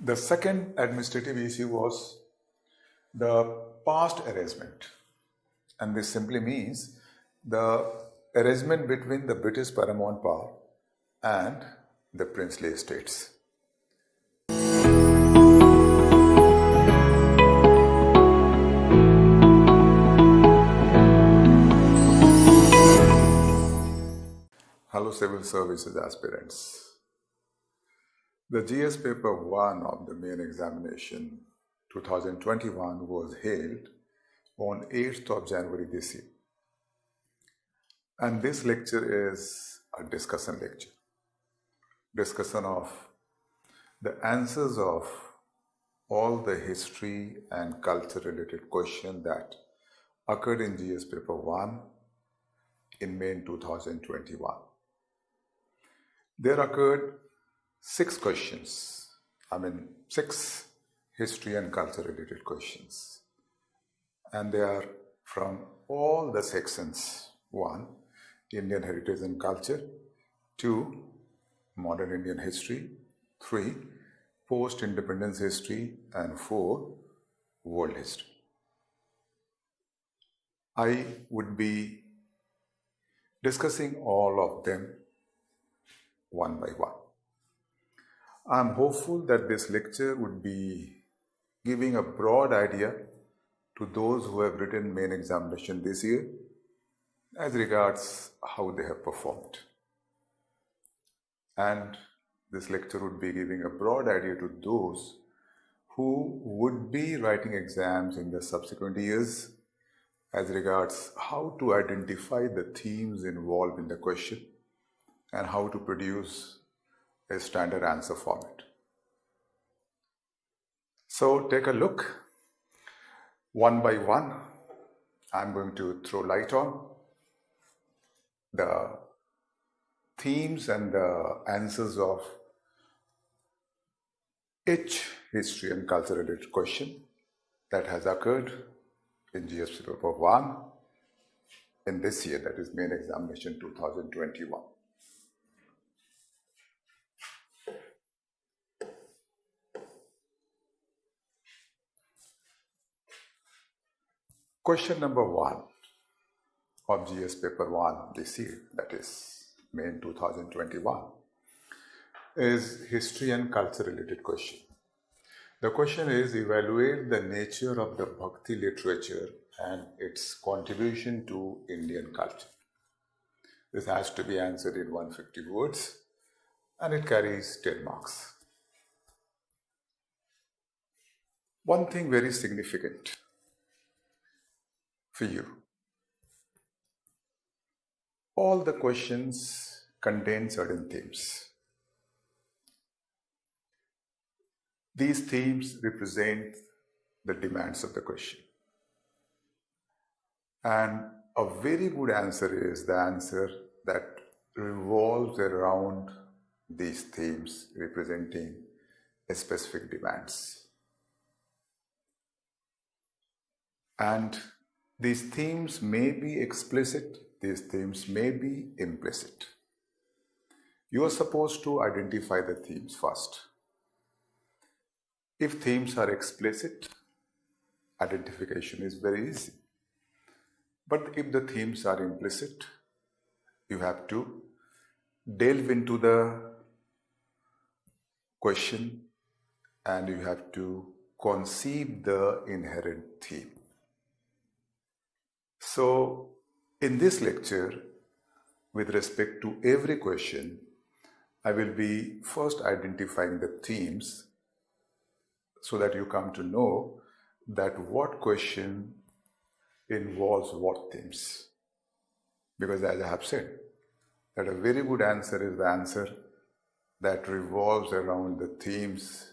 The second administrative issue was the past arrangement, and this simply means the arrangement between the British Paramount power and the princely estates. Hello Civil Services aspirants. The GS paper 1 of the main examination 2021 was held on 8th of January this year. And this lecture is a discussion lecture. Discussion of the answers of all the history and culture related questions that occurred in GS paper 1 in May 2021. There occurred 6 questions, 6 history and culture related questions. And they are from all the sections. 1, Indian heritage and culture. 2, modern Indian history. 3, post-independence history. And 4, world history. I would be discussing all of them one by one. I am hopeful that this lecture would be giving a broad idea to those who have written main examination this year as regards how they have performed. And this lecture would be giving a broad idea to those who would be writing exams in the subsequent years as regards how to identify the themes involved in the question and how to produce a standard answer format. So take a look. One by one, I'm going to throw light on the themes and the answers of each history and culture related question that has occurred in GS paper 1 in this year, that is main examination 2021. Question number 1 of GS paper 1 this year, that is May 2021, is history and culture related question. The question is, evaluate the nature of the Bhakti literature and its contribution to Indian culture. This has to be answered in 150 words and it carries 10 marks. One thing very significant for you. All the questions contain certain themes. These themes represent the demands of the question. And a very good answer is the answer that revolves around these themes representing a specific demands. And these themes may be explicit, these themes may be implicit. You are supposed to identify the themes first. If themes are explicit, identification is very easy. But if the themes are implicit, you have to delve into the question and you have to conceive the inherent theme. So, in this lecture, with respect to every question, I will be first identifying the themes so that you come to know that what question involves what themes. Because as I have said, that a very good answer is the answer that revolves around the themes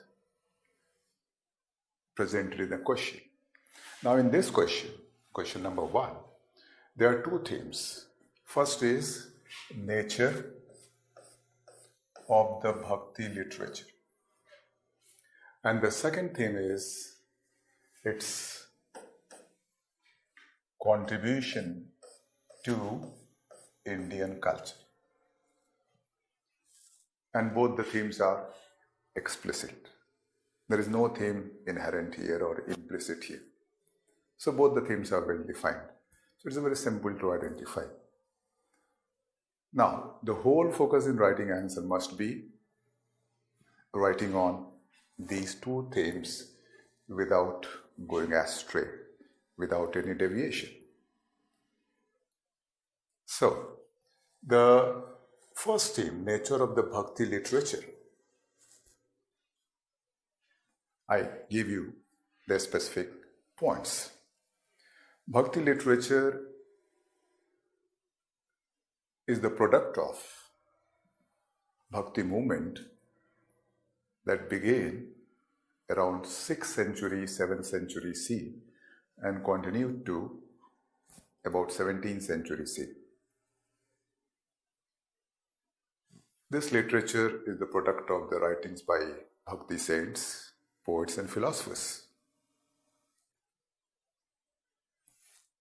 presented in the question. Now in this question, question number 1, there are 2 themes. First is nature of the Bhakti literature. And the second theme is its contribution to Indian culture. And both the themes are explicit. There is no theme inherent here or implicit here. So both the themes are well defined. So it's very simple to identify. Now, the whole focus in writing answer must be writing on these two themes without going astray, without any deviation. So, the first theme, nature of the Bhakti literature. I give you the specific points. Bhakti literature is the product of Bhakti movement that began around 6th century, 7th century C and continued to about 17th century C. This literature is the product of the writings by Bhakti saints, poets and philosophers.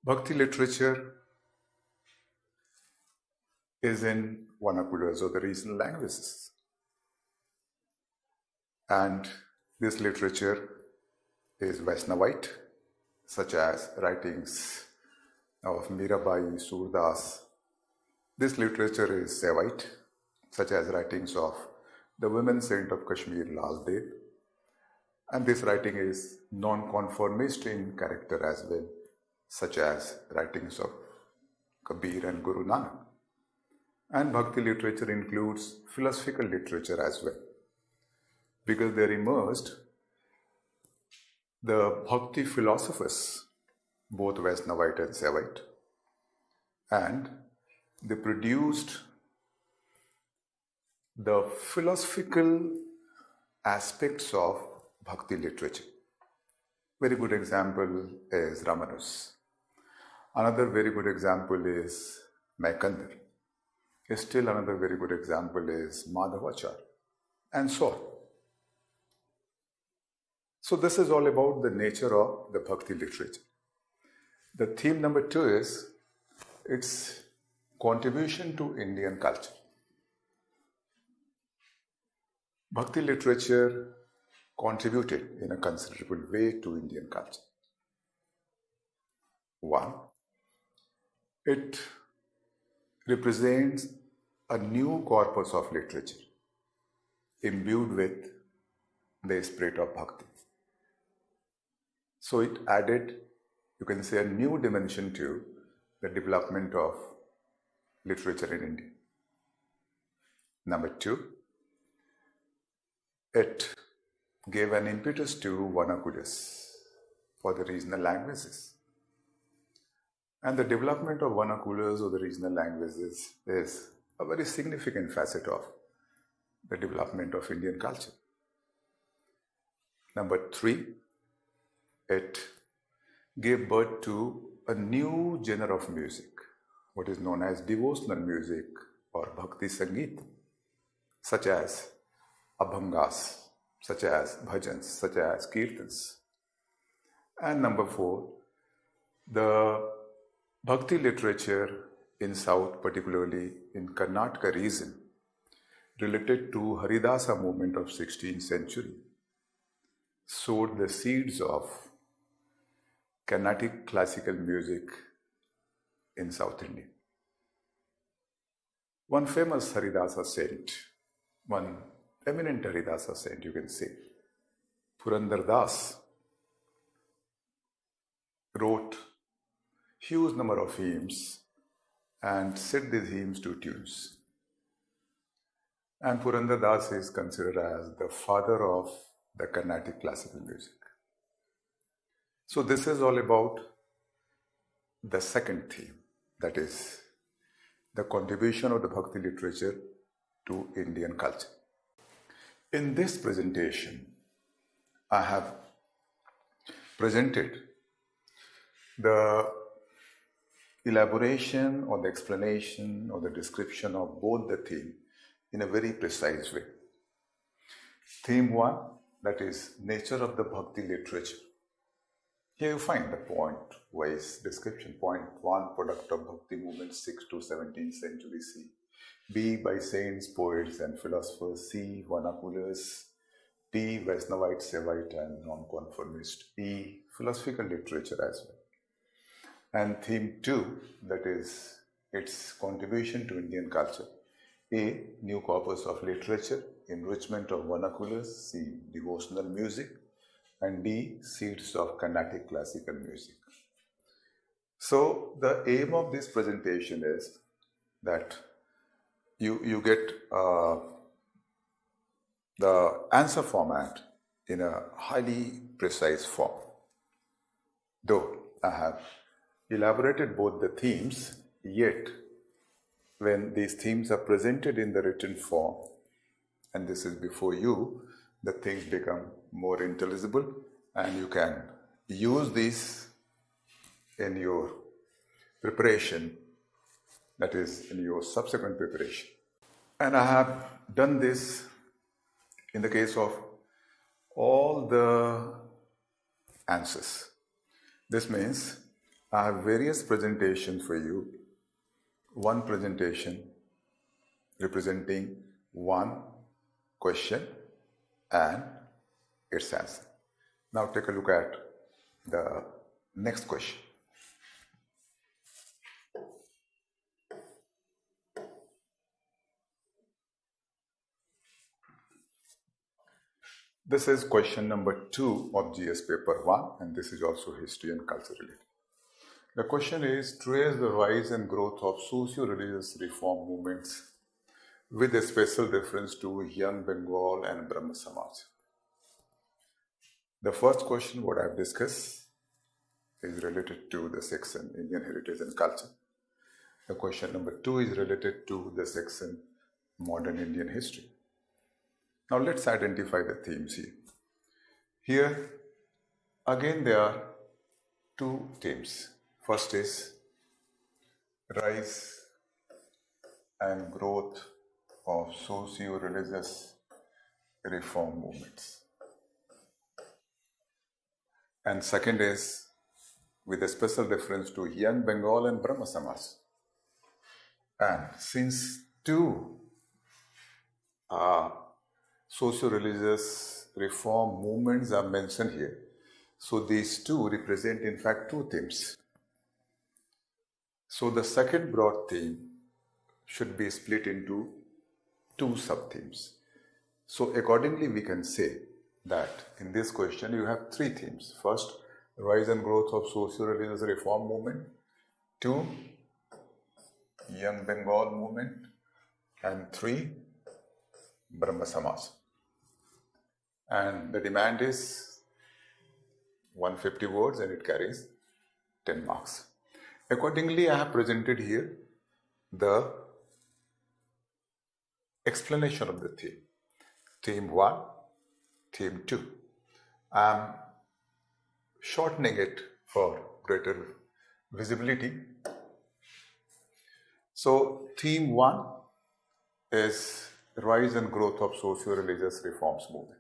Bhakti literature is in vernaculars or the regional languages. And this literature is Vaishnavite, such as writings of Mirabai, Surdas. This literature is Saivite, such as writings of the women saint of Kashmir, Laldev. And this writing is non-conformist in character as well, such as writings of Kabir and Guru Nanak. And Bhakti literature includes philosophical literature as well, because there emerged the Bhakti philosophers, both Vaishnavite and Saivite, and they produced the philosophical aspects of Bhakti literature. Very good example is Ramanus. Another very good example is Maikandar. Still another very good example is Madhavacharya, and so on. So this is all about the nature of the Bhakti literature. The theme number 2 is its contribution to Indian culture. Bhakti literature contributed in a considerable way to Indian culture. 1. It represents a new corpus of literature imbued with the spirit of Bhakti. So it added, you can say, a new dimension to the development of literature in India. Number 2, it gave an impetus to vernaculars for the regional languages. And the development of vernaculars or the regional languages is a very significant facet of the development of Indian culture. Number 3, it gave birth to a new genre of music, what is known as devotional music or Bhakti Sangeet, such as abhangas, such as bhajans, such as kirtans. And number 4, the Bhakti literature in South, particularly in Karnataka region, related to Haridasa movement of 16th century, sowed the seeds of Carnatic classical music in South India. One famous Haridasa saint, one eminent Haridasa saint, you can say, Purandar Das, wrote huge number of hymns and set these hymns to tunes. And Purandar Das is considered as the father of the Carnatic classical music. So this is all about the second theme, that is the contribution of the Bhakti literature to Indian culture. In this presentation, I have presented the elaboration or the explanation or the description of both the theme in a very precise way. Theme 1, that is nature of the Bhakti literature. Here you find the point-wise description. Point 1, product of Bhakti movement 6th to 17th century C. B, by saints, poets and philosophers. C, vernaculars. P. Vaisnavite, Saivite and Nonconformist. E. Philosophical literature as well. And theme 2, that is its contribution to Indian culture. A. New corpus of literature, enrichment of vernaculars. C. Devotional music. And D. Seeds of Carnatic classical music. So the aim of this presentation is that you get the answer format in a highly precise form. Though I have elaborated both the themes, yet when these themes are presented in the written form, and this is before you, the things become more intelligible and you can use these in your preparation, that is in your subsequent preparation. And I have done this in the case of all the answers. This means I have various presentations for you. One presentation representing one question and its answer. Now take a look at the next question. This is question number 2 of GS paper 1, and this is also history and culture related. The question is, trace the rise and growth of socio-religious reform movements with a special reference to Young Bengal and Brahmo Samaj. The first question, what I have discussed, is related to the section Indian Heritage and Culture. The question number 2 is related to the section Modern Indian History. Now let's identify the themes here. Here, again there are two themes. First is rise and growth of socio-religious reform movements. And second is with a special reference to Young Bengal and Brahmo Samaj. And since two socio-religious reform movements are mentioned here, so these two represent in fact two themes. So the second broad theme should be split into two sub-themes. So accordingly we can say that in this question you have three themes. First, rise and growth of socio-religious reform movement. 2, Young Bengal movement. And 3, Brahmo Samaj. And the demand is 150 words and it carries 10 marks. Accordingly, I have presented here the explanation of the theme. Theme 1, Theme 2. I am shortening it for greater visibility. So, Theme 1 is rise and growth of socio-religious reforms movement.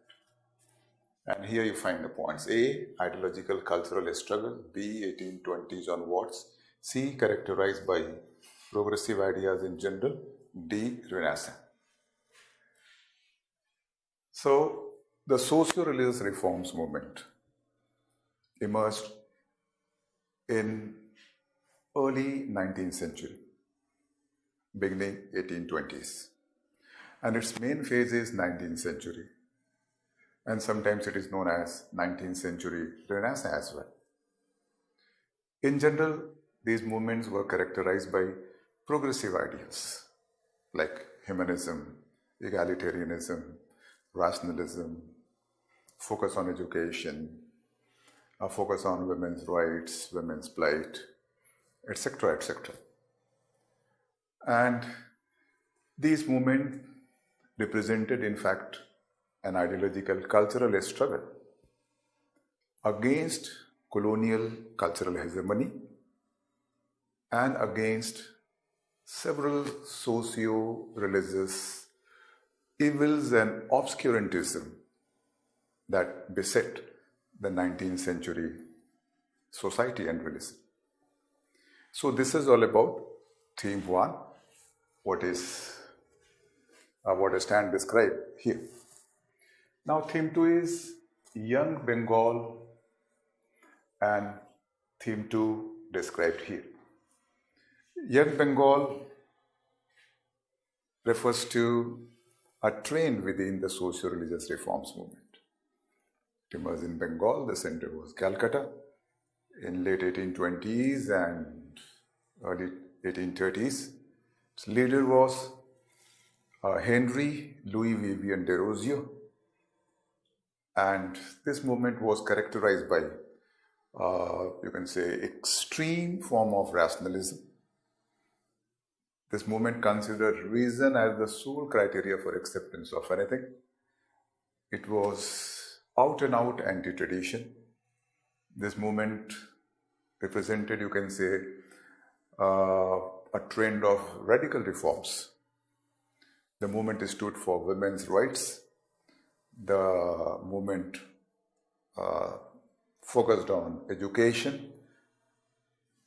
And here you find the points. A, ideological cultural struggle. B, 1820s onwards. C, characterized by progressive ideas in general. D, Renaissance. So, the socio-religious reforms movement emerged in early 19th century, beginning 1820s. And its main phase is 19th century. And sometimes it is known as 19th century Renaissance as well. In general, these movements were characterized by progressive ideas like humanism, egalitarianism, rationalism, focus on education, a focus on women's rights, women's plight, etc., etc. And these movements represented, in fact, an ideological cultural struggle against colonial cultural hegemony and against several socio-religious evils and obscurantism that beset the 19th century society and religion. So this is all about theme 1, what I stand described here. Now theme 2 is Young Bengal, and theme 2 described here. Young Bengal refers to a trend within the socio-religious reforms movement. It emerged in Bengal, the center was Calcutta in late 1820s and early 1830s. Its leader was Henry Louis Vivian de Rosio, and this movement was characterized by, you can say, extreme form of rationalism. This movement considered reason as the sole criteria for acceptance of anything. It was out and out anti-tradition. This movement represented, you can say, a trend of radical reforms. The movement stood for women's rights. The movement focused on education.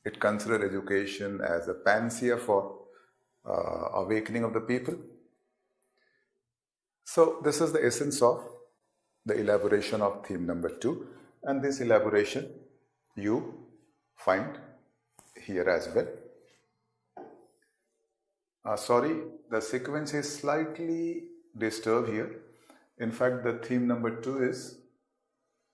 It considered education as a panacea for awakening of the people. So this is the essence of the elaboration of theme number 2, and this elaboration you find here as well. Sorry, the sequence is slightly disturbed here. In fact, the theme number 2 is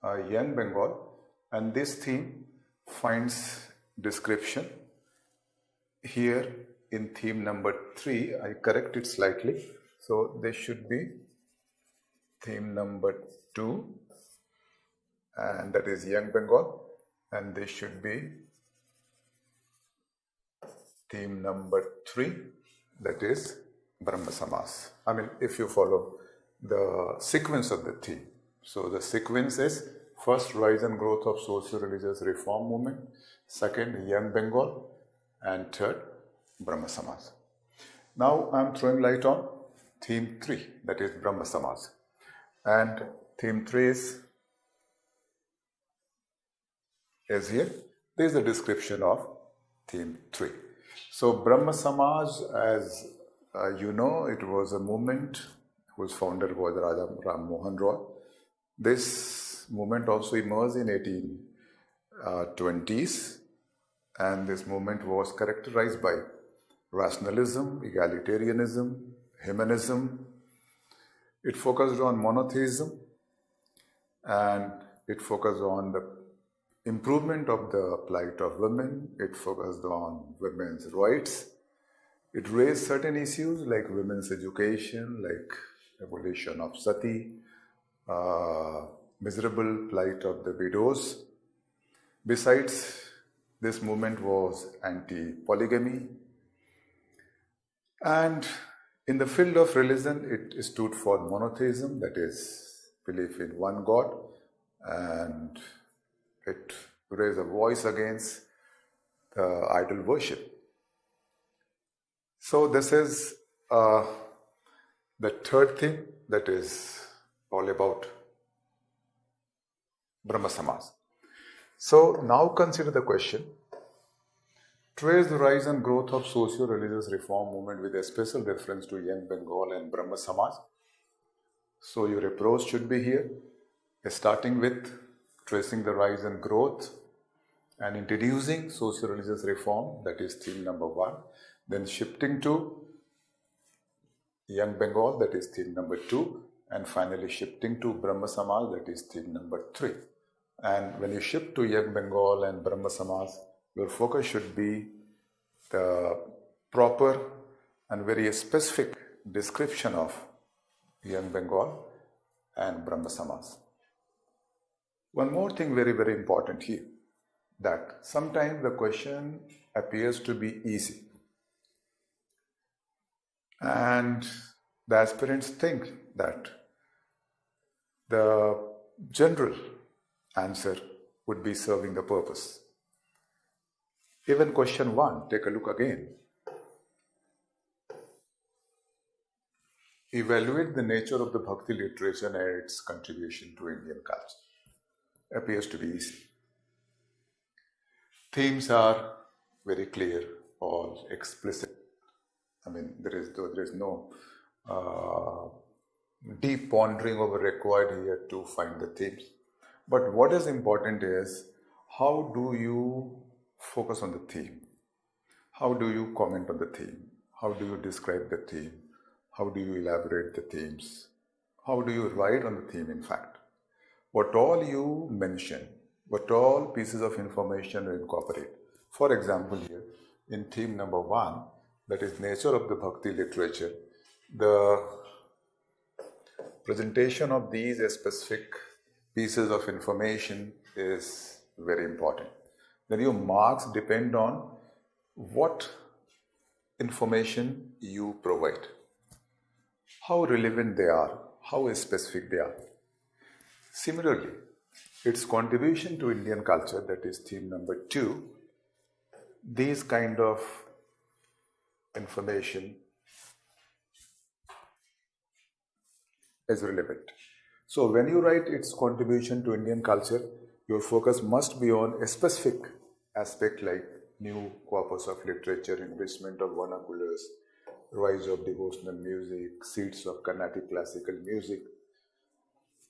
Young Bengal, and this theme finds description here in theme number 3. I correct it slightly. So this should be theme number 2, and that is Young Bengal, and this should be theme number 3, that is Brahmo Samaj. I mean, if you follow the sequence of the theme. So the sequence is first, rise and growth of socio-religious reform movement, second, Young Bengal, and third, Brahmo Samaj. Now I am throwing light on theme 3, that is Brahmo Samaj. And theme 3 is here. There is a description of theme 3. So Brahmo Samaj, as you know, it was a movement whose founder was Raja Ram Mohan Roy. This movement also emerged in 1820s, and this movement was characterized by rationalism, egalitarianism, humanism. It focused on monotheism, and it focused on the improvement of the plight of women. It focused on women's rights. It raised certain issues like women's education, like abolition of Sati, miserable plight of the widows. Besides, this movement was anti-polygamy. And in the field of religion, it stood for monotheism, that is, belief in one God, and it raised a voice against the idol worship. So this is the third thing, that is all about Brahmo Samaj. So now consider the question: trace the rise and growth of socio-religious reform movement with a special reference to Young Bengal and Brahmo Samaj. So your approach should be here, starting with tracing the rise and growth and introducing socio-religious reform, that is theme number 1, then shifting to Young Bengal, that is theme number 2, and finally shifting to Brahmo Samaj, that is theme number 3. And when you shift to Young Bengal and Brahmo Samaj, your focus should be the proper and very specific description of Young Bengal and Brahmo Samaj. One more thing very, very important here, that sometimes the question appears to be easy, and the aspirants think that the general answer would be serving the purpose. Even question 1, take a look again. Evaluate the nature of the Bhakti literature and its contribution to Indian culture. Appears to be easy. Themes are very clear, all explicit. I mean, there is no deep pondering over required here to find the themes. But what is important is how do you focus on the theme? How do you comment on the theme? How do you describe the theme? How do you elaborate the themes? How do you write on the theme, in fact? What all you mention, what all pieces of information you incorporate. For example, here in theme number 1, that is nature of the Bhakti literature, the presentation of these specific pieces of information is very important. Then your marks depend on what information you provide, how relevant they are, how specific they are. Similarly, its contribution to Indian culture, that is theme number 2, these kind of information is relevant. So when you write its contribution to Indian culture, your focus must be on a specific aspect like new corpus of literature, enrichment of vernaculars, rise of devotional music, seeds of Carnatic classical music.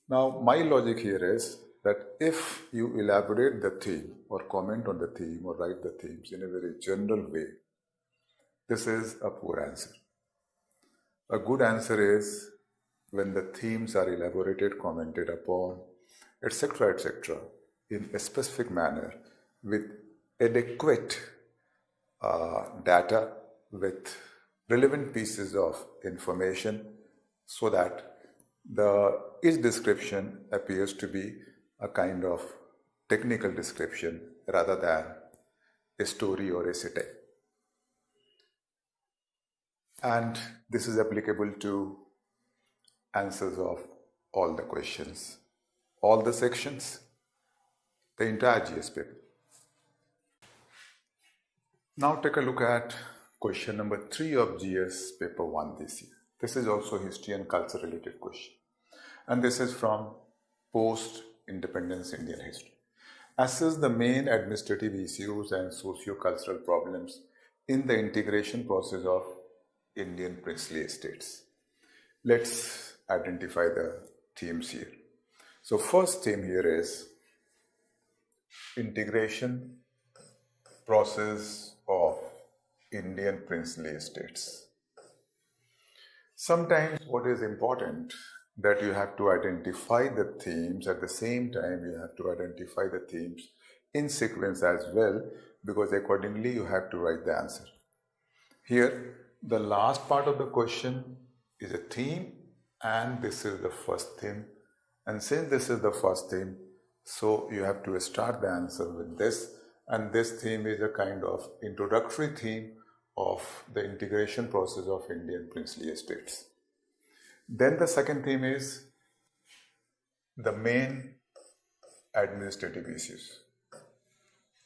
Now, my logic here is that if you elaborate the theme or comment on the theme or write the themes in a very general way, this is a poor answer. A good answer is when the themes are elaborated, commented upon, etc., in a specific manner with adequate data, with relevant pieces of information, so that each description appears to be a kind of technical description rather than a story or a satire. And this is applicable to answers of all the questions, all the sections, the entire GS paper. Now take a look at question number 3 of GS paper 1 this year. This is also history and culture related question. And this is from post-independence Indian history. Assess the main administrative issues and socio-cultural problems in the integration process of Indian princely estates. Let's identify the themes here. So first theme here is integration process of Indian princely estates. Sometimes what is important that you have to identify the themes at the same time you have to identify the themes in sequence as well, because accordingly you have to write the answer. Here the last part of the question is a theme and this is the first theme, and since this is the first theme, so you have to start the answer with this, and this theme is a kind of introductory theme of the integration process of Indian princely estates. Then the second theme is the main administrative issues,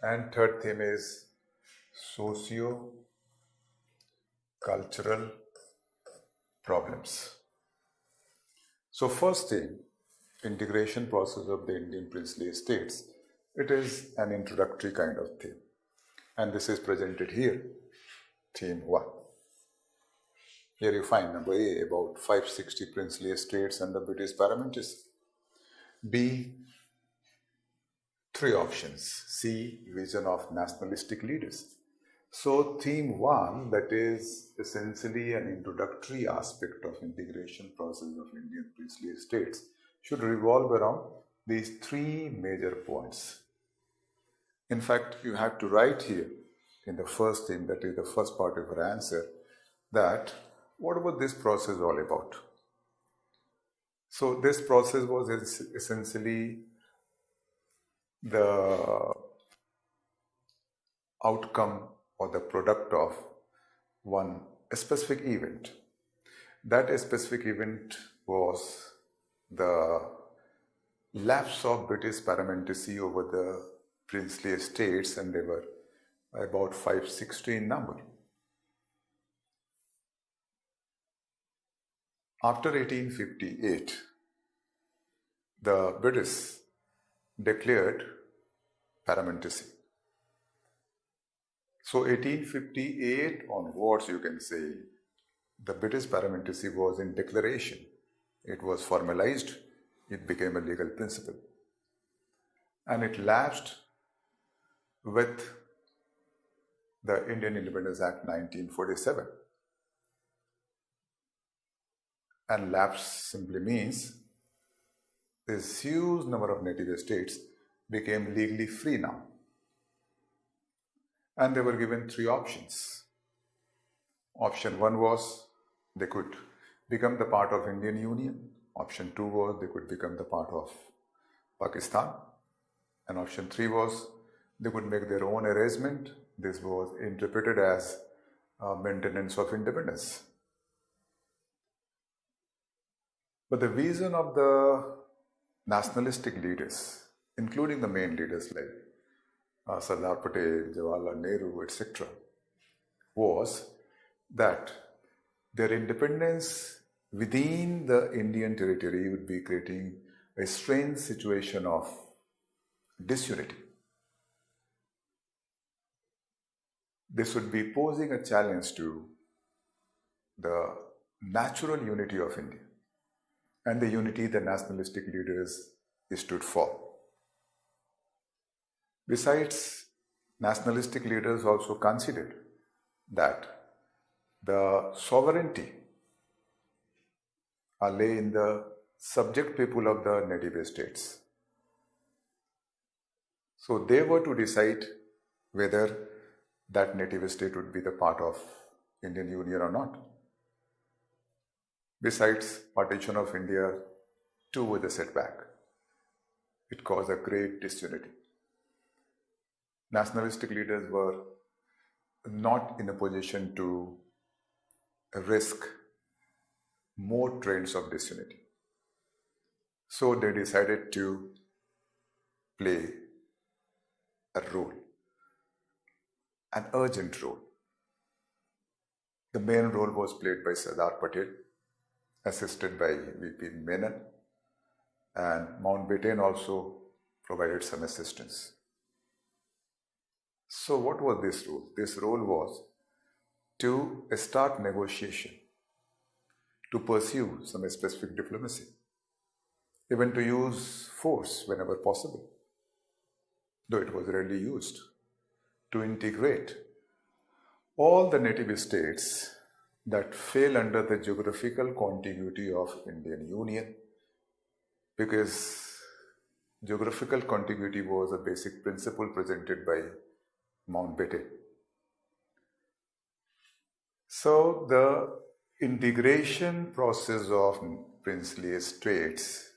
and third theme is socio-cultural problems. So first theme, integration process of the Indian princely estates, it is an introductory kind of theme, and this is presented here, theme 1. Here you find number A, about 560 princely estates under British Paramountcy. B, 3 options. C, vision of nationalistic leaders. So theme 1, that is essentially an introductory aspect of integration process of Indian princely estates, should revolve around these 3 major points. In fact, you have to write here in the first theme, that is the first part of your answer, that what was this process all about? So this process was essentially the outcome or the product of one specific event. That specific event was the lapse of British Paramountcy over the princely estates, and they were about 560 in number. After 1858, the British declared Paramountcy. So 1858 onwards, you can say, the British Paramountcy was in declaration. it was formalized, it became a legal principle. And it lapsed with the Indian Independence Act 1947. And lapse simply means this huge number of native states became legally free now. And they were given three options. Option one was they could become the part of Indian Union. Option two was they could become the part of Pakistan. And option three was they could make their own arrangement. This was interpreted as maintenance of independence. But the vision of the nationalistic leaders, including the main leaders like Sardar Patel, Jawaharlal Nehru, etc., was that their independence within the Indian territory would be creating a strange situation of disunity. This would be posing a challenge to the natural unity of India and the unity the nationalistic leaders stood for. Besides, nationalistic leaders also considered that the sovereignty lay in the subject people of the native states. So they were to decide whether that native state would be the part of Indian Union or not. Besides, partition of India too was a setback. It caused a great disunity. Nationalistic leaders were not in a position to risk more trends of disunity. So they decided to play a role, an urgent role. The main role was played by Sardar Patel, assisted by VP Menon, and Mountbatten also provided some assistance. So what was this role? This role was to start negotiation, to pursue some specific diplomacy, even to use force whenever possible, though it was rarely used, to integrate all the native states that fell under the geographical contiguity of Indian Union, because geographical contiguity was a basic principle presented by Mountbatten. So the integration process of princely states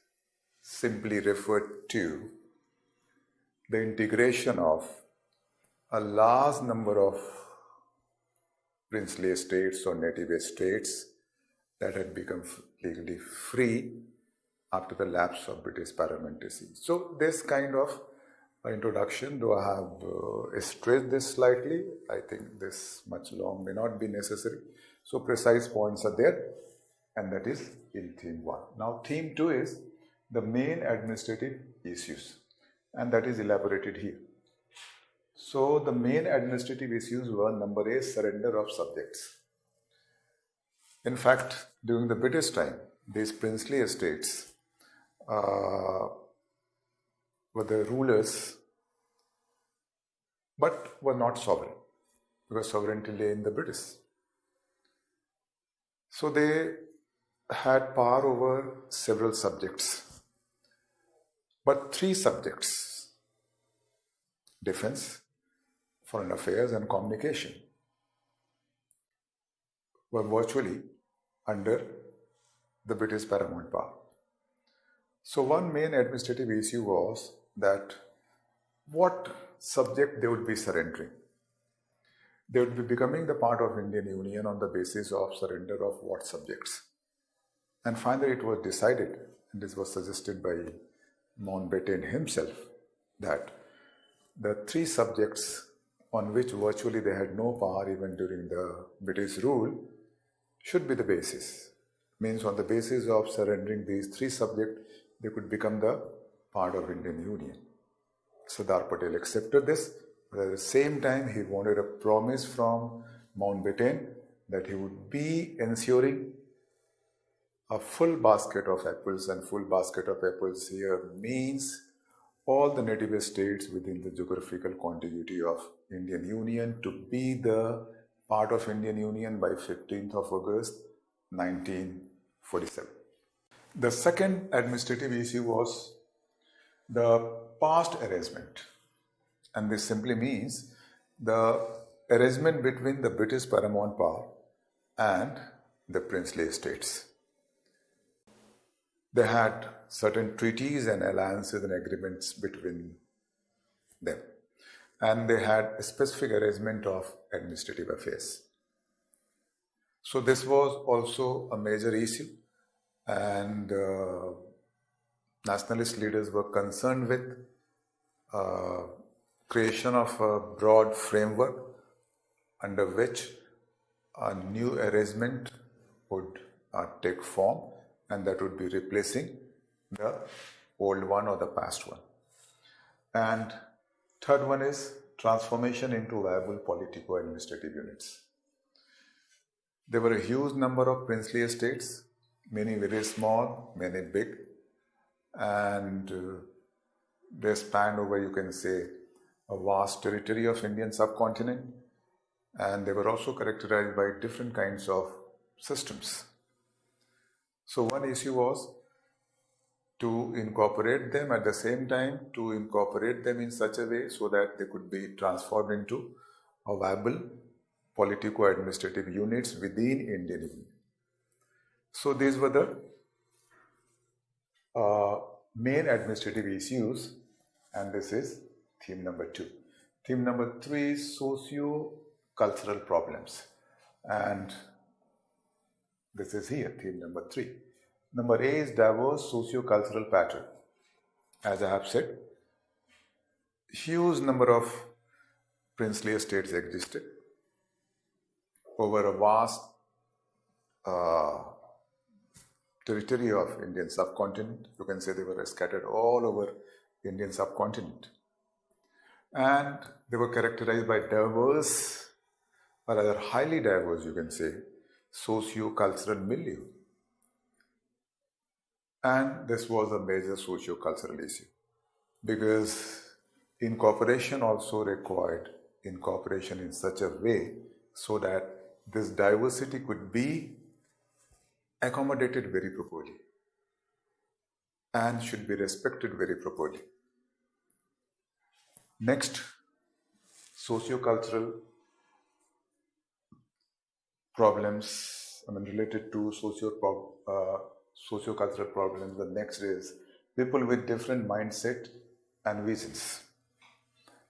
simply referred to the integration of a large number of princely states or native states that had become legally free after the lapse of British Paramountcy. So this kind of introduction, though I have stressed this slightly, I think this much long may not be necessary. So precise points are there, and that is in theme 1. Now theme 2 is the main administrative issues, and that is elaborated here. So the main administrative issues were: number A, surrender of subjects. In fact, during the British time, these princely estates were the rulers, but were not sovereign, because sovereignty lay in the British. So they had power over several subjects, but 3 subjects: defense, foreign affairs, and communication, were virtually under the British paramount power. So one main administrative issue was that what subject they would be surrendering. They would be becoming the part of Indian Union on the basis of surrender of what subjects. And finally it was decided, and this was suggested by Mountbatten himself, that the 3 subjects on which virtually they had no power even during the British rule should be the basis. Means on the basis of surrendering these 3 subjects, they could become the part of Indian Union. Sardar Patel accepted this, but at the same time he wanted a promise from Mountbatten that he would be ensuring a full basket of apples, and full basket of apples here means all the native states within the geographical contiguity of Indian Union to be the part of Indian Union by 15th of August 1947. The second administrative issue was the past arrangement, and this simply means the arrangement between the British Paramount power and the princely estates. They had certain treaties and alliances and agreements between them, and they had a specific arrangement of administrative affairs. So this was also a major issue, and nationalist leaders were concerned with creation of a broad framework under which a new arrangement would take form, and that would be replacing the old one or the past one. And third one is transformation into viable politico-administrative units. There were a huge number of princely estates, many very small, many big, and they spanned over, you can say, a vast territory of Indian subcontinent, and they were also characterized by different kinds of systems. So one issue was to incorporate them, at the same time to incorporate them in such a way so that they could be transformed into a viable politico-administrative units within Indian Union. So these were the main administrative issues, and this is theme number 2. Theme number 3 is socio-cultural problems, and this is here, theme number 3. Number A is diverse socio-cultural pattern. As I have said, huge number of princely estates existed over a vast territory of Indian subcontinent. You can say they were scattered all over Indian subcontinent. And they were characterized by diverse, or rather highly diverse, you can say, socio-cultural milieu. And this was a major socio-cultural issue because incorporation also required incorporation in such a way so that this diversity could be accommodated very properly and should be respected very properly. Next, socio-cultural problems, related to socio-cultural problems. The next is people with different mindset and visions.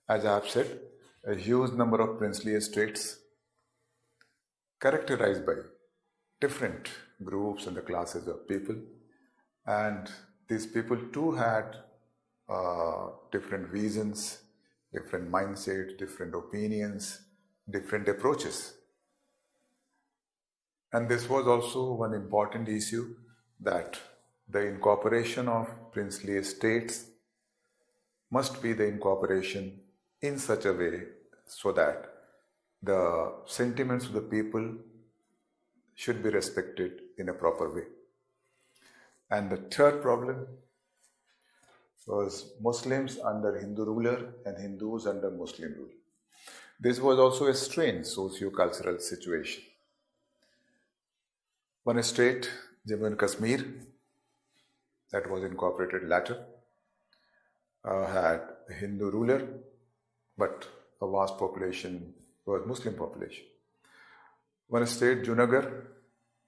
As I have said, a huge number of princely estates characterized by different groups and the classes of people, and these people too had different visions, different mindsets, different opinions, different approaches. And this was also one important issue, that the incorporation of princely estates must be the incorporation in such a way so that the sentiments of the people should be respected in a proper way. And the third problem was Muslims under Hindu ruler and Hindus under Muslim rule. This was also a strange socio-cultural situation. One state, Jammu and Kashmir, that was incorporated later, had a Hindu ruler, but a vast population was Muslim population. One state, Junagadh,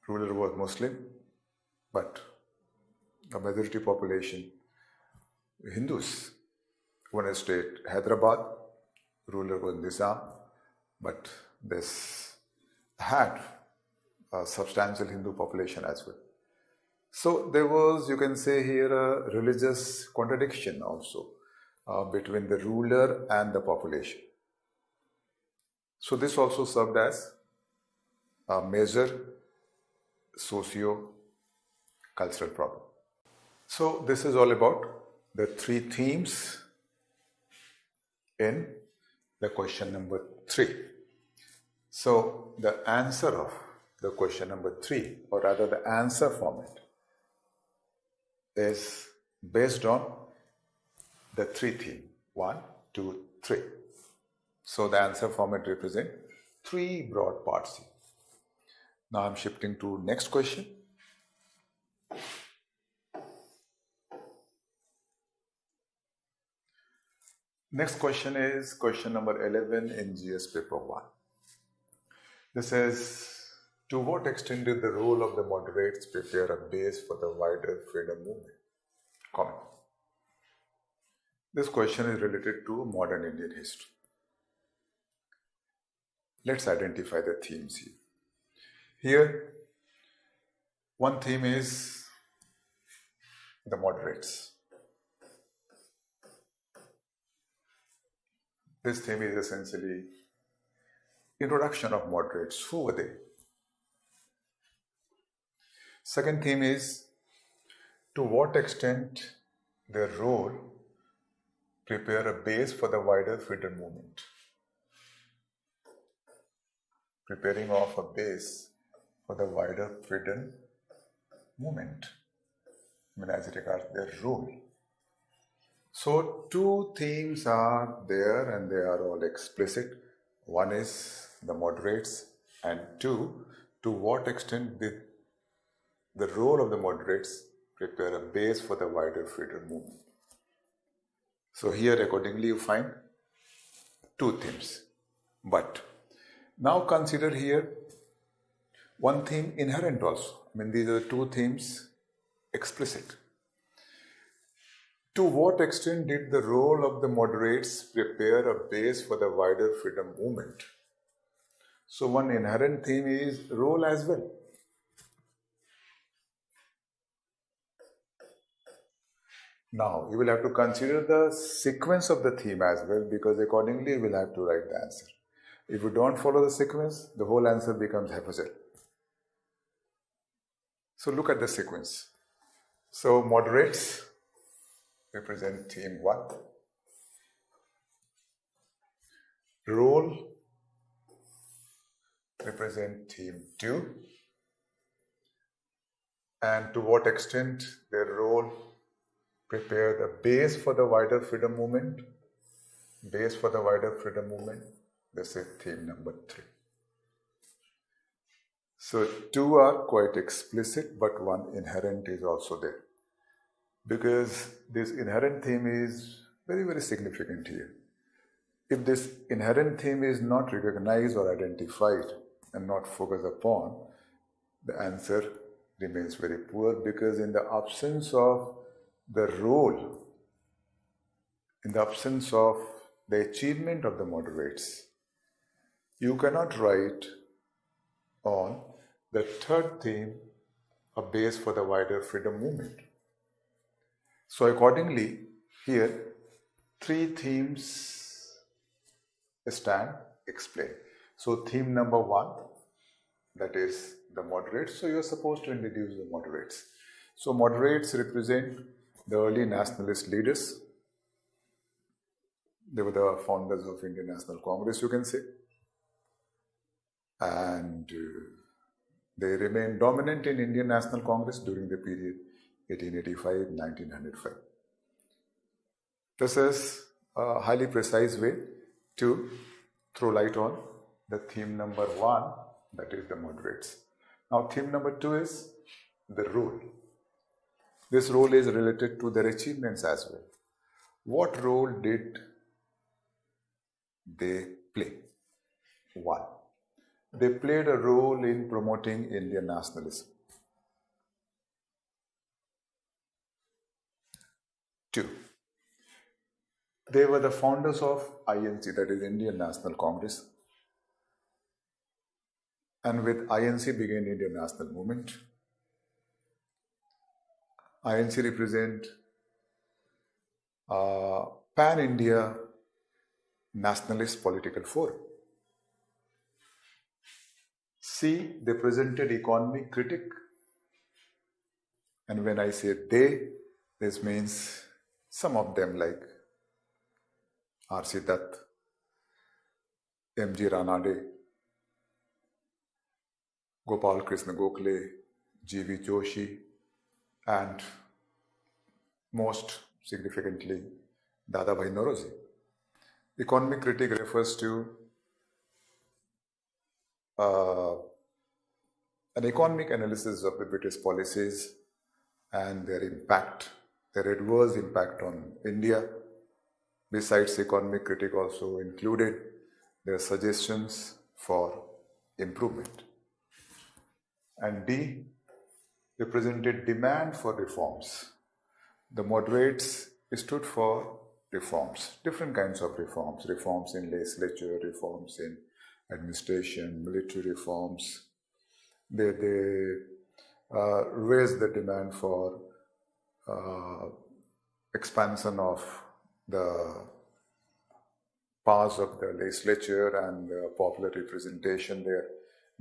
ruler was Muslim, but a majority population Hindus. One state, Hyderabad, ruler was Nizam, but this had a substantial Hindu population as well. So there was, you can say here, a religious contradiction also between the ruler and the population. So this also served as a major socio-cultural problem. So this is all about the 3 themes in the question number 3. So the answer of the question number 3, or rather the answer format, is based on the 3 themes: 1, 2, 3. So the answer format represents 3 broad parts here. Now I'm shifting to next question. Next question is question number 11 in GS paper 1. This says, to what extent did the role of the moderates prepare a base for the wider freedom movement? Comment. This question is related to modern Indian history. Let's identify the themes here. Here, one theme is the moderates. This theme is essentially introduction of moderates. Who were they? Second theme is to what extent their role prepare a base for the wider freedom movement. Preparing of a base for the wider freedom movement. As regards their role. So 2 themes are there and they are all explicit. One is the moderates, and 2, to what extent did the role of the moderates prepare a base for the wider freedom movement. So here accordingly you find 2 themes. But now consider here one theme inherent also. These are 2 themes explicit. To what extent did the role of the moderates prepare a base for the wider freedom movement? So one inherent theme is role as well. Now you will have to consider the sequence of the theme as well, because accordingly you will have to write the answer. If you don't follow the sequence, the whole answer becomes haphazard. So look at the sequence. So moderates represent theme 1. Role represent theme 2. And to what extent their role prepare the base for the wider freedom movement. Base for the wider freedom movement. This is theme number 3. So 2 are quite explicit, but one inherent is also there. Because this inherent theme is very, very significant here. If this inherent theme is not recognized or identified and not focused upon, the answer remains very poor, because in the absence of the role, in the absence of the achievement of the moderates, you cannot write on the 3rd theme, a base for the wider freedom movement. So accordingly, here 3 themes stand explained. So theme number 1, that is the moderates. So you are supposed to introduce the moderates. So moderates represent the early nationalist leaders. They were the founders of Indian National Congress, you can say. And they remained dominant in Indian National Congress during the period 1885-1905. This is a highly precise way to throw light on the theme number 1, that is the moderates. Now theme number 2 is the role. This role is related to their achievements as well. What role did they play? 1. They played a role in promoting Indian nationalism. 2. They were the founders of INC, that is Indian National Congress. And with INC began Indian National Movement. INC represent pan-India nationalist political forum. C, they presented economic critic. And when I say they, this means some of them like R.C. Dutt, M.G. Ranade, Gopal Krishna Gokhale, G.V. Joshi, and most significantly, Dadabhai Naoroji. Economic critique refers to an economic analysis of the British policies and their impact, their adverse impact on India. Besides, economic critique also included their suggestions for improvement. And D represented demand for reforms. The moderates stood for reforms, different kinds of reforms, reforms in legislature, reforms in administration, military reforms. They raised the demand for expansion of the powers of the legislature and the popular representation there.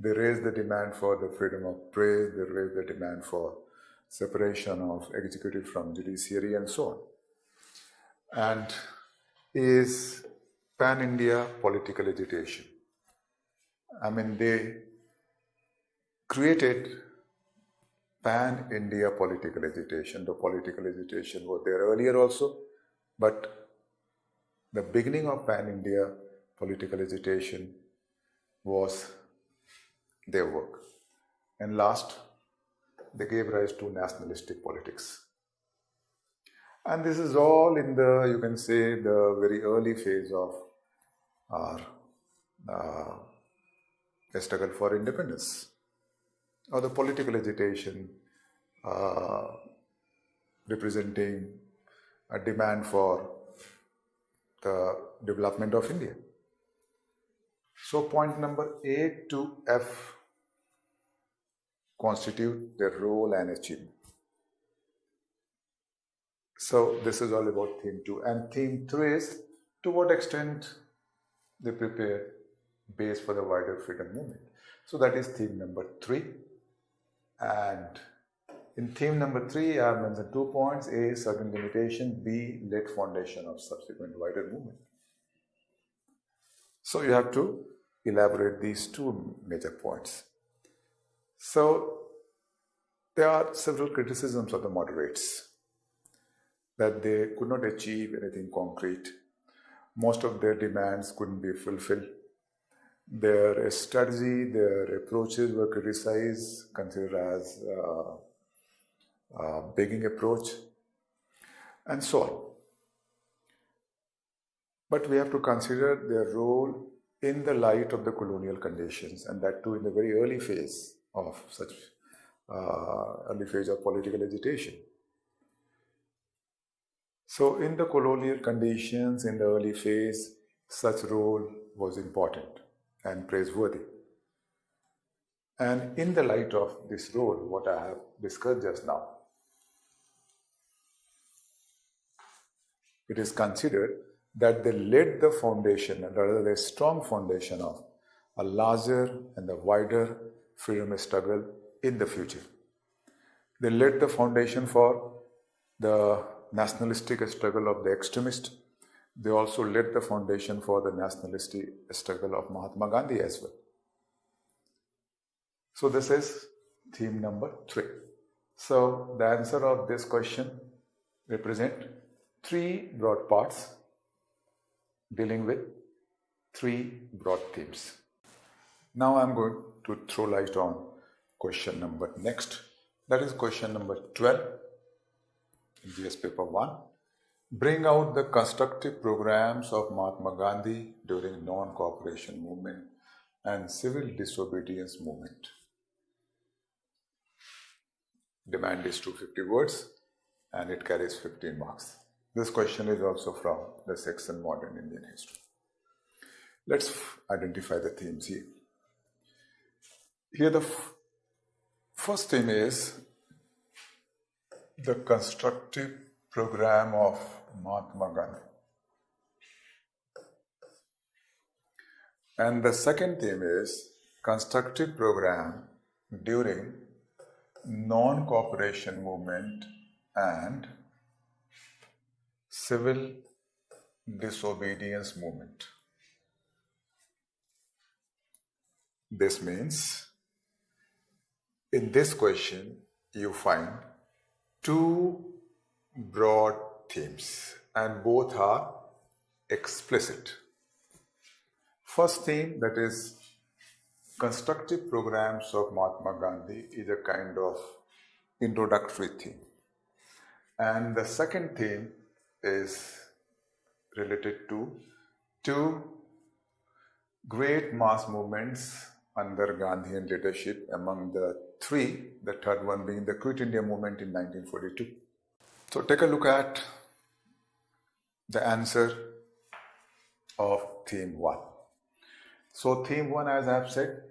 They raised the demand for the freedom of press, they raised the demand for separation of executive from judiciary and so on. And is pan-India political agitation. I mean, they created pan-India political agitation. The political agitation was there earlier also, but the beginning of pan-India political agitation was their work. And last, they gave rise to nationalistic politics. And this is all in the, you can say, the very early phase of our struggle for independence, or the political agitation representing a demand for the development of India. So point number A to F constitute their role and achievement. So this is all about theme 2. And theme 3 is to what extent they prepare base for the wider freedom movement. So that is theme number 3. And in theme number 3, I have mentioned 2 points. A, certain limitation. B, laid foundation of subsequent wider movement. So you have to elaborate these 2 major points. So there are several criticisms of the moderates, that they could not achieve anything concrete. Most of their demands couldn't be fulfilled. Their strategy, their approaches were criticized, considered as a begging approach, and so on. But we have to consider their role in the light of the colonial conditions, and that too in the very early phase of such early phase of political agitation. So in the colonial conditions, in the early phase, such role was important and praiseworthy. And in the light of this role, what I have discussed just now, it is considered that they laid the foundation, and rather a strong foundation of a larger and a wider freedom struggle in the future. They laid the foundation for the nationalistic struggle of the extremists. They also laid the foundation for the nationalistic struggle of Mahatma Gandhi as well. So this is theme number 3. So the answer of this question represent 3 broad parts dealing with 3 broad themes. Now I am going to throw light on question number next. That is question number 12 in GS paper 1. Bring out the constructive programs of Mahatma Gandhi during non-cooperation movement and civil disobedience movement. Demand is 250 words and it carries 15 marks. This question is also from the section Modern Indian History. Let's identify the themes here. Here the first theme is the constructive program of Mahatma Gandhi. And the second theme is constructive program during non-cooperation movement and civil disobedience movement. This means In this question, you find two broad themes, and both are explicit. First theme, that is constructive programs of Mahatma Gandhi, is a kind of introductory theme. And the second theme is related to two great mass movements under Gandhian leadership. Among the three, the third one being the Quit India movement in 1942. So take a look at the answer of theme 1. So theme 1, as I have said,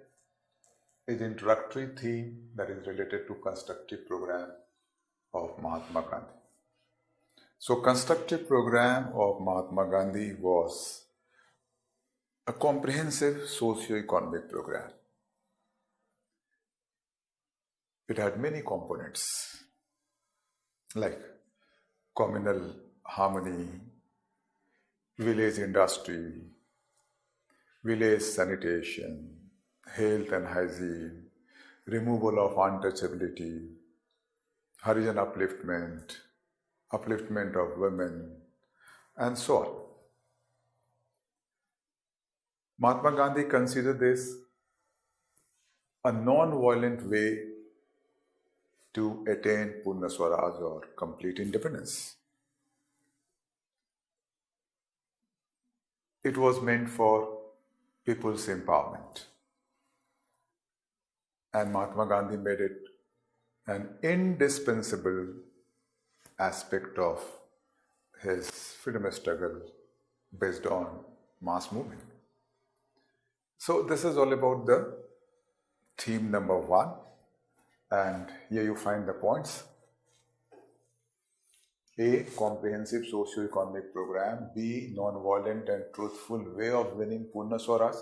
is introductory theme that is related to constructive program of Mahatma Gandhi. So constructive program of Mahatma Gandhi was a comprehensive socio-economic program. It had many components like communal harmony, village industry, village sanitation, health and hygiene, removal of untouchability, Harijan upliftment of women, and so on. Mahatma Gandhi considered this a non-violent way to attain Purna Swaraj or complete independence. It was meant for people's empowerment. And Mahatma Gandhi made it an indispensable aspect of his freedom struggle based on mass movement. So this is all about the theme number 1, and here you find the points. A. Comprehensive socio-economic program. B. Non-violent and truthful way of winning Purna Swaraj.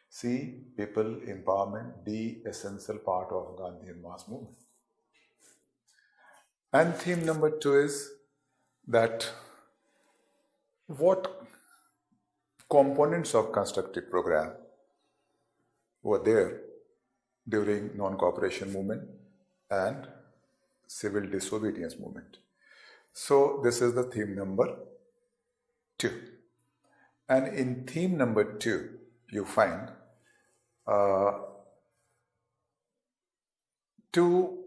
C. People empowerment. D. Essential part of Gandhian mass movement. And theme number 2 is that what components of constructive program were there during non-cooperation movement and civil disobedience movement. So this is the theme number 2. And in theme number 2, you find two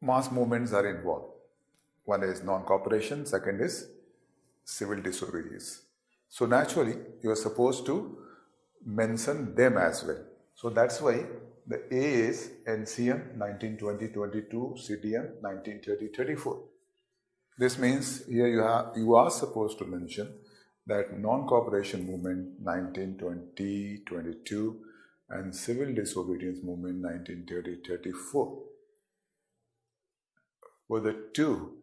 mass movements are involved. One is non-cooperation, second is civil disobedience. So naturally, you are supposed to mention them as well. So that's why the A is NCM 1920-22, CDM 1930-34. This means here you are supposed to mention that non-cooperation movement 1920-22 and civil disobedience movement 1930-34 were the two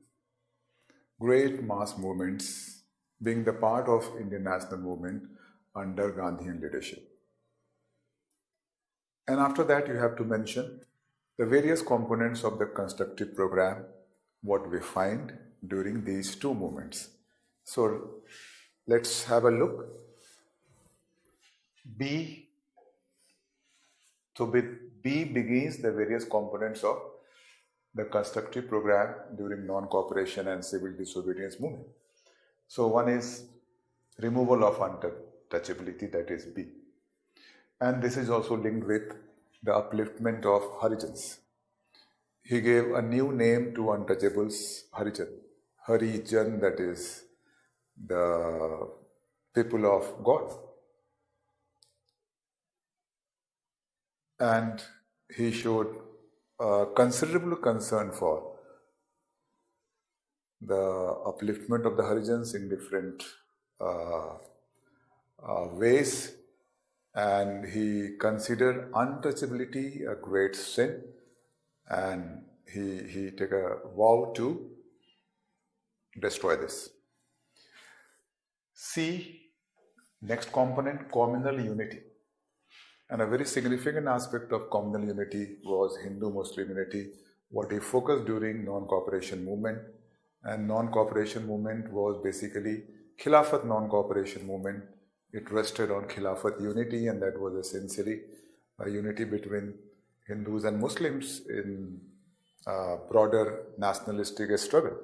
great mass movements being the part of Indian national movement under Gandhian leadership. And after that, you have to mention the various components of the constructive program, what we find during these two movements. So let's have a look. B. So with B begins the various components of the constructive program during non-cooperation and civil disobedience movement. So one is removal of untouchability, that is B. And this is also linked with the upliftment of Harijans. He gave a new name to untouchables, Harijan. Harijan, that is the people of God. And he showed considerable concern for the upliftment of the Harijans in different ways, and he considered untouchability a great sin, and he took a vow to destroy this. C. Next component, communal unity. And a very significant aspect of communal unity was Hindu-Muslim unity, what he focused during non-cooperation movement. And non-cooperation movement was basically Khilafat non-cooperation movement. It rested on Khilafat unity, and that was essentially a unity between Hindus and Muslims in broader nationalistic struggle.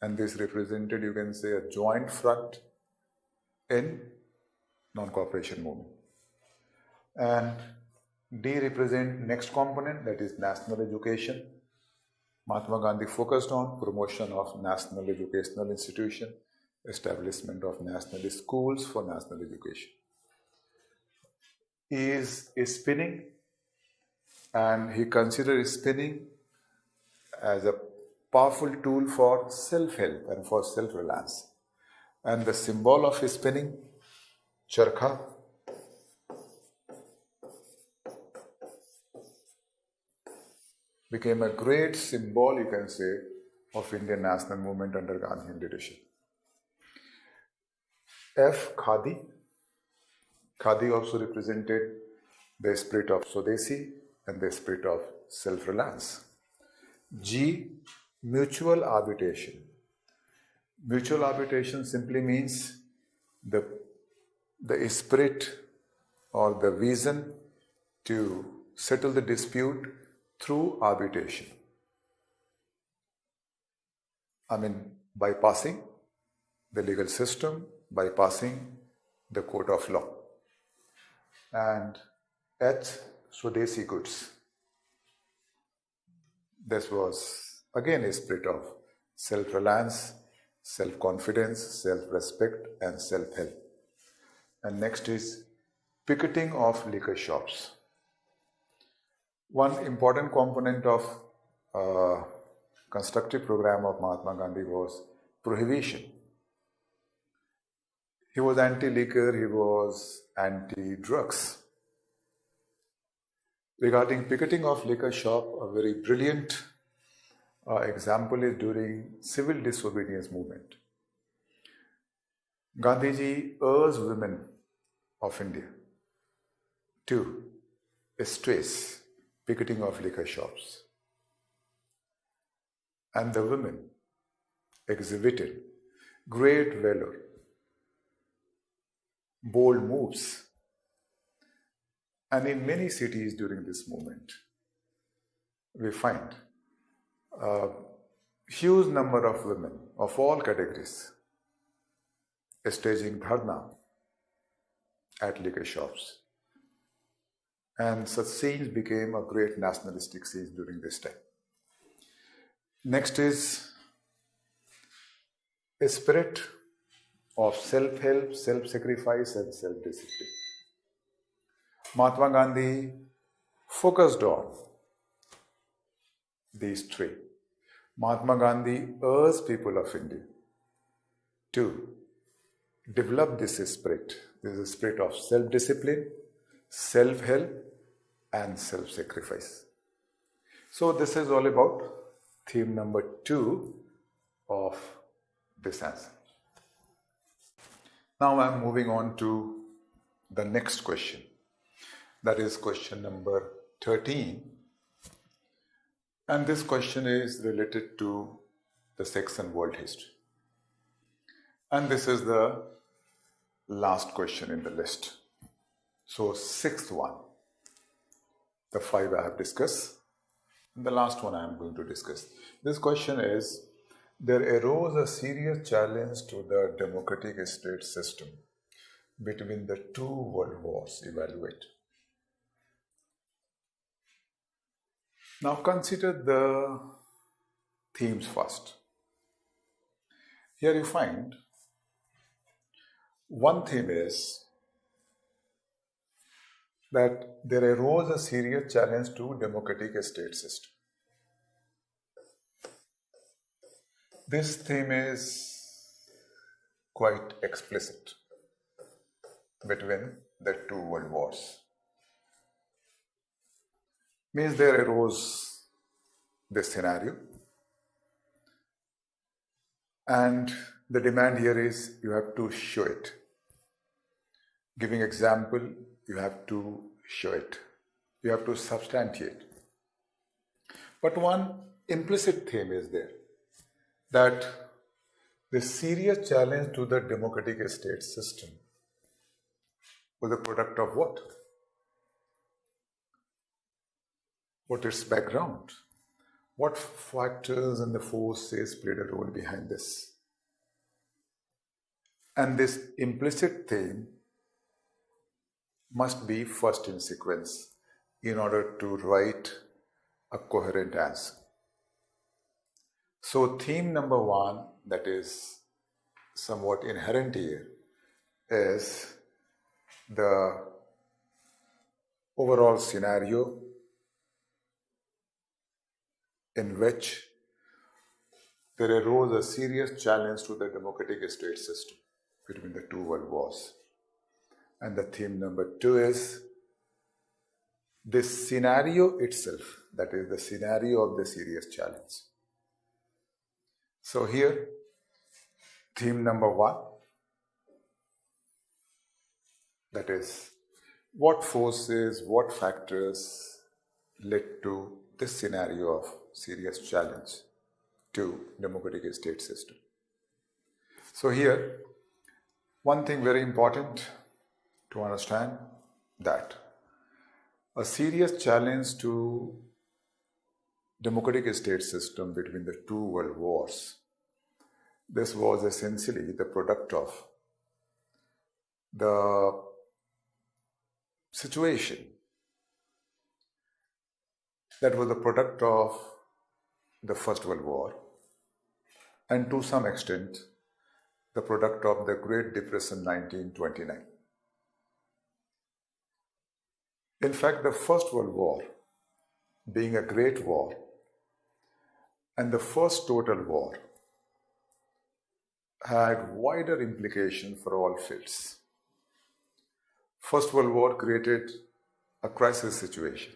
And this represented, you can say, a joint front in non-cooperation movement. And D represent next component, that is national education. Mahatma Gandhi focused on promotion of national educational institution, establishment of national schools for national education. E is spinning, and he considered spinning as a powerful tool for self-help and for self-reliance. And the symbol of spinning, charkha, became a great symbol, you can say, of Indian national movement under Gandhian leadership. F, khadi. Khadi also represented the spirit of Swadesi and the spirit of self-reliance. G, mutual arbitration. Mutual arbitration simply means the spirit or the vision to settle the dispute through arbitration. I mean, bypassing the legal system, bypassing the court of law. And H, Swadesi goods. This was again a spirit of self-reliance, self-confidence, self-respect, and self-help. And next is picketing of liquor shops. One important component of constructive program of Mahatma Gandhi was prohibition. He was anti-liquor, he was anti-drugs. Regarding picketing of liquor shop, a very brilliant example is during civil disobedience movement. Gandhiji urged women of India to stress picketing of liquor shops. And the women exhibited great valor, bold moves. And in many cities during this movement, we find a huge number of women of all categories staging dharna at liquor shops. And such scenes became a great nationalistic scene during this time. Next is a spirit of self-help, self-sacrifice, and self-discipline. Mahatma Gandhi focused on these three. Mahatma Gandhi urged people of India to develop this spirit. This is a spirit of self-discipline, self-help, and self-sacrifice. So this is all about theme number 2 of this answer. Now I am moving on to the next question. That is question number 13. And this question is related to the section world history. And this is the last question in the list. So 6th one. The 5 I have discussed. And the last one I am going to discuss. This question is, there arose a serious challenge to the democratic state system between the 2 world wars. Evaluate. Now consider the themes first. Here you find one theme is that there arose a serious challenge to democratic state system. This theme is quite explicit between the 2 world wars. Means there arose this scenario, and the demand here is you have to show it. Giving example, you have to show it. You have to substantiate. But one implicit theme is there, that the serious challenge to the democratic state system was a product of what? what its background, what factors and the forces played a role behind this. And this implicit theme must be first in sequence in order to write a coherent answer. So theme number one, that is somewhat inherent here, is the overall scenario in which there arose a serious challenge to the democratic state system between the two world wars. And the theme number two is this scenario itself, that is the scenario of the serious challenge. So here, theme number one, that is, what forces, what factors led to this scenario of serious challenge to democratic state system. So here, one thing very important to understand, that a serious challenge to democratic state system between the two world wars, this was essentially the product of the situation that was the product of the First World War, and to some extent the product of the Great Depression 1929. In fact, the First World War, being a great war and the first total war, had wider implications for all fields. First World War created a crisis situation,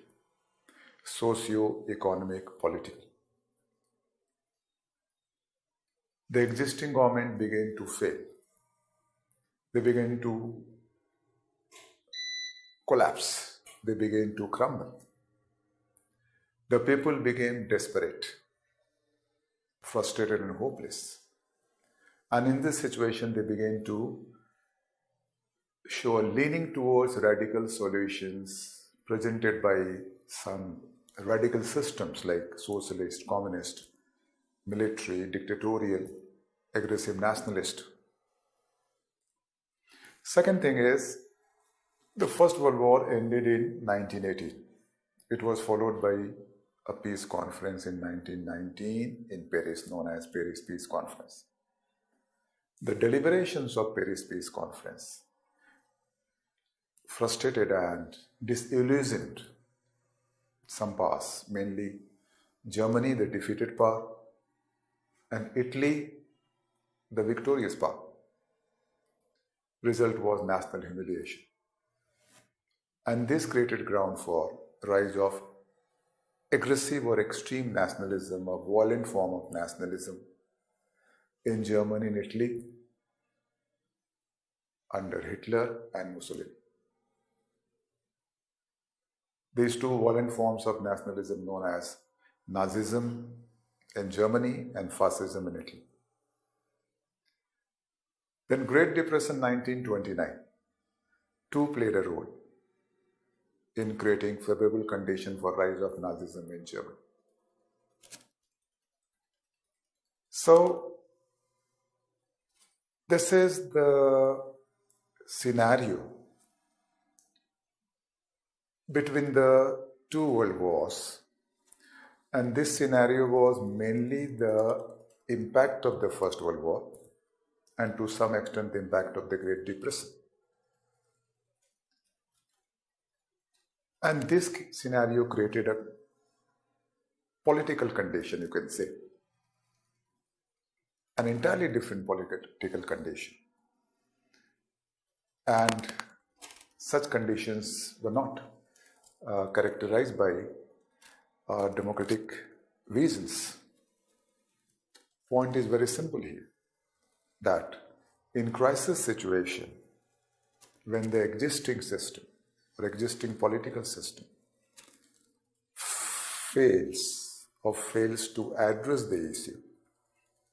socio-economic, political. The existing government began to fail. They began to collapse. They began to crumble. The people became desperate, frustrated and hopeless. And in this situation, they began to show a leaning towards radical solutions presented by some radical systems like socialist, communist, military, dictatorial, aggressive nationalist. Second thing is, the First World War ended in 1918. It was followed by a peace conference in 1919 in Paris, known as Paris Peace Conference. The deliberations of Paris Peace Conference frustrated and disillusioned some powers, mainly Germany, the defeated power, and Italy, the victorious power. Result was national humiliation. And this created ground for rise of aggressive or extreme nationalism, a violent form of nationalism in Germany and Italy under Hitler and Mussolini. These two violent forms of nationalism known as Nazism in Germany and fascism in Italy. Then Great Depression 1929, two played a role in creating favorable conditions for rise of Nazism in Germany. So, this is the scenario between the two world wars, and this scenario was mainly the impact of the First World War and to some extent the impact of the Great Depression. And this scenario created a political condition, you can say, an entirely different political condition. And such conditions were not characterized by democratic reasons. Point is very simple here, that in crisis situation, when the existing system or existing political system fails to address the issue,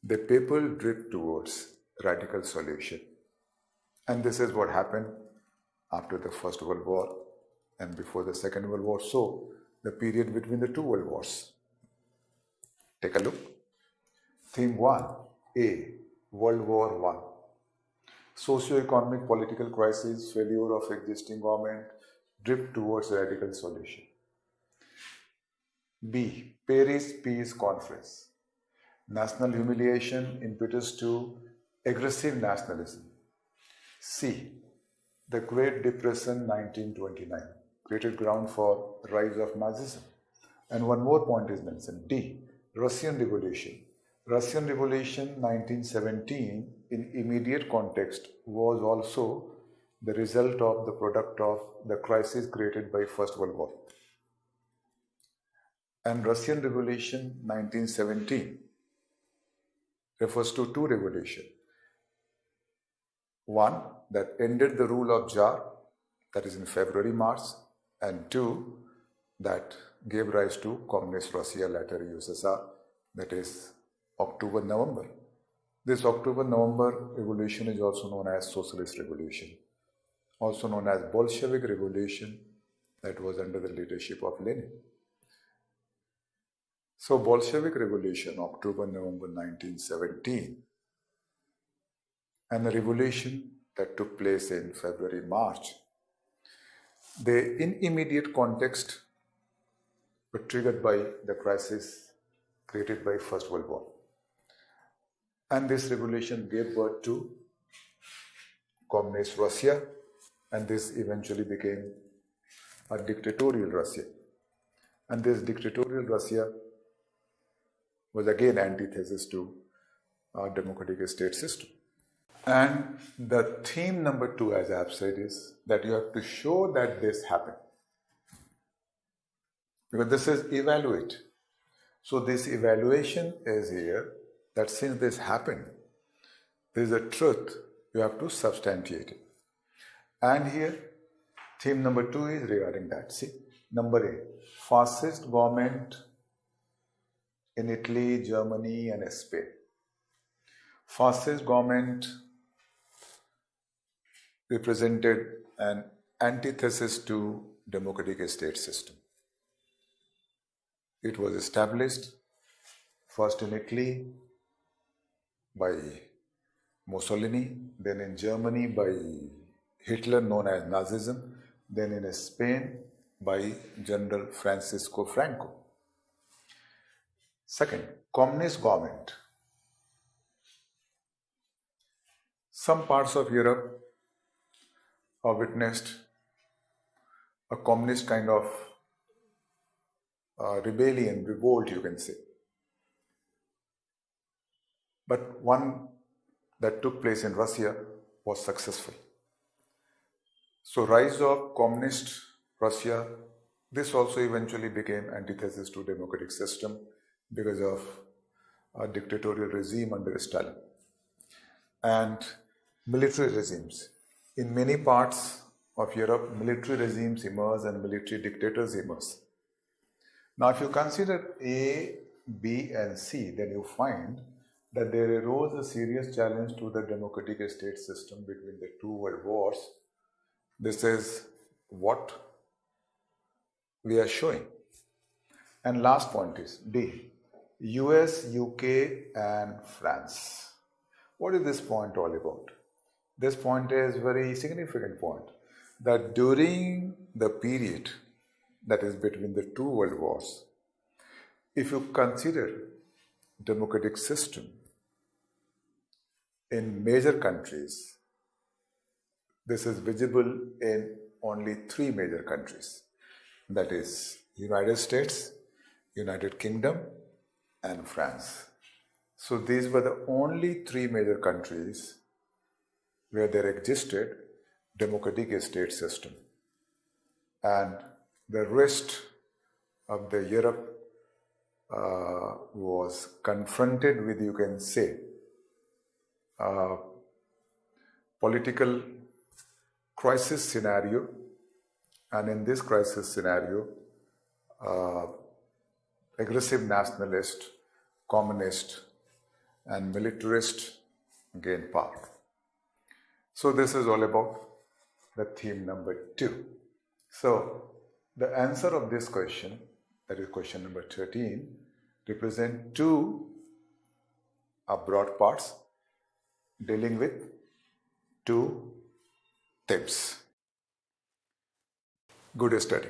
the people drift towards radical solution. And this is what happened after the First World War and before the Second World War. So, the period between the two world wars. Take a look. Theme 1, A, World War I. Socio-economic political crisis, failure of existing government, drift towards radical solution. B, Paris Peace Conference. National humiliation, impetus to aggressive nationalism. C, the Great Depression 1929, created ground for rise of Nazism. And one more point is mentioned. D, Russian Revolution. Russian Revolution 1917 in immediate context was also the result of the product of the crisis created by First World War. And Russian Revolution 1917 refers to two revolutions. One that ended the rule of Tsar, that is in February-March, and two that gave rise to Communist Russia, later USSR, that is October-November. This October-November revolution is also known as Socialist Revolution, also known as Bolshevik Revolution, that was under the leadership of Lenin. So Bolshevik Revolution, October-November 1917, and the revolution that took place in February-March, they in immediate context were triggered by the crisis created by First World War. And this revolution gave birth to Communist Russia, and this eventually became a dictatorial Russia. And this dictatorial Russia was again antithesis to our democratic state system. And the theme number 2, as I have said, is that you have to show that this happened. Because this is evaluate. So this evaluation is here, that since this happened, there is a truth, you have to substantiate it. And here, theme number 2 is regarding that. See, number 8, fascist government in Italy, Germany and Spain. Fascist government represented an antithesis to democratic state system. It was established first in Italy by Mussolini, then in Germany by Hitler, known as Nazism, then in Spain by General Francisco Franco. Second, communist government. Some parts of Europe have witnessed a communist kind of rebellion, revolt, you can say. But one that took place in Russia was successful. So rise of communist Russia, this also eventually became antithesis to democratic system because of a dictatorial regime under Stalin. And military regimes. In many parts of Europe, military regimes emerge and military dictators emerge. Now, if you consider A, B, and C, then you find that there arose a serious challenge to the democratic state system between the two world wars. This is what we are showing. And last point is D, US, UK, and France. What is this point all about? This point is very significant point, that during the period that is between the two world wars, if you consider democratic system in major countries, this is visible in only 3 major countries, that is United States, United Kingdom, and France. So these were the only 3 major countries where there existed democratic state system. And the rest of the Europe was confronted with, you can say, political crisis scenario. And in this crisis scenario, aggressive nationalist, communist, and militarist gained power. So this is all about the theme number 2. So The answer of this question, that is question number 13, represent two broad parts dealing with two themes. Good study.